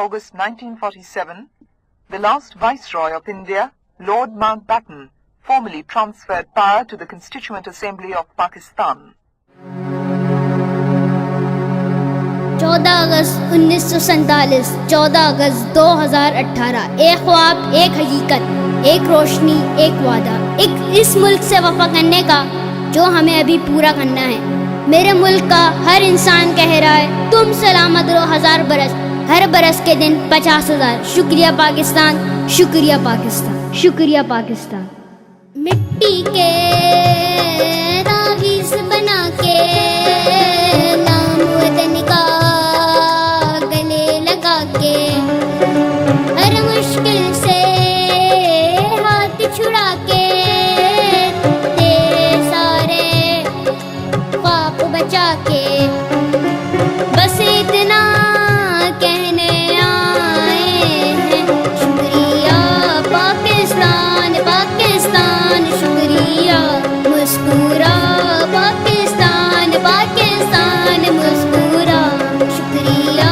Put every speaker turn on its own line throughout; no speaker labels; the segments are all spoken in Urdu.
August 1947, the last Viceroy of India, Lord Mountbatten, formally transferred power to the Constituent Assembly of Pakistan.
14 اگست 1947، 14 اگست 2018، ایک خواب، ایک حقیقت، ایک روشنی، ایک وعدہ، ایک اس ملک سے وفا کرنے کا جو ہمیں ابھی پورا کرنا ہے۔ میرے ملک کا ہر انسان کہہ رہا ہے تم سلامت رہو 1000 برس، ہر برس کے دن 50,000۔ شکریہ پاکستان، شکریہ پاکستان، شکریہ پاکستان۔ مٹی کے تعویذ بنا کے نام وطن کا گلے لگا کے، ہر مشکل سے ہاتھ چھڑا کے، تیرے سارے خواب بچا کے، بس اتنا کہنے آئے ہیں شکریہ پاکستان، پاکستان شکریہ، مسکورا پاکستان، پاکستان مسکورا، شکریہ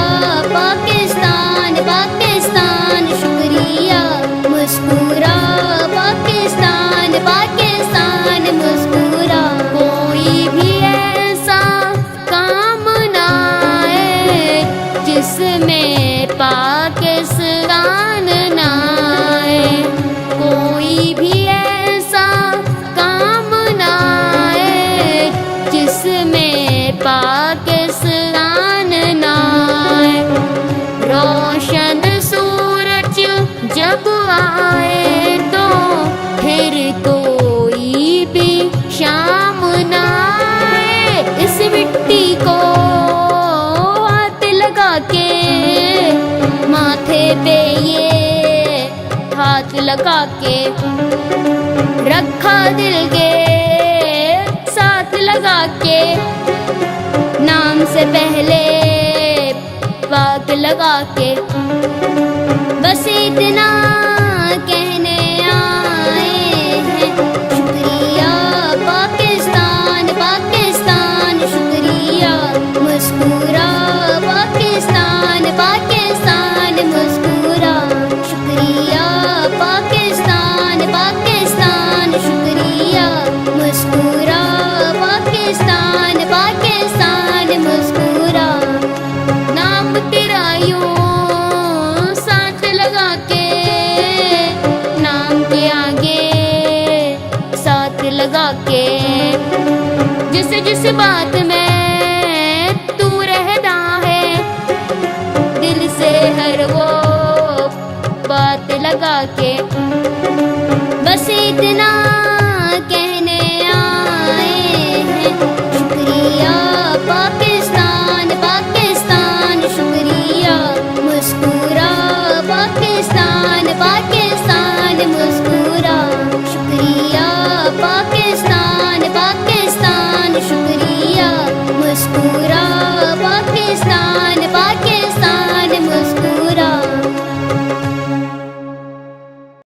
پاکستان، پاکستان شکریہ، مسکورا پاکستان، پاکستان مسکورا۔ کوئی بھی ایسا کام نہ آئے جس میں پاکستان نہ آئے، کوئی بھی ایسا کام نہ آئے جس میں پاکستان نہ آئے۔ روشن سورج جب آئے تو پھر کوئی بھی شام نہ آئے، اس مٹی کو ہاتھ لگا کے، ماتھے پہ یہ ہاتھ لگا کے، رکھا دل کے ساتھ لگا کے، نام سے پہلے پاک لگا کے، بس اتنا کہنے آئے ہیں شکریہ پاکستان، پاکستان شکریہ، مسکورا پاکستان، پاکستان مسکورا، شکریہ پاکستان، پاکستان شکریہ، مسکورا پاکستان، پاکستان مسکورا۔ نام تیرا یوں ساتھ لگا کے، نام کے آگے ساتھ لگا کے، جس بات میں تو رہتا ہے، دل سے ہر وہ بات لگا کے، بس اتنا کہنے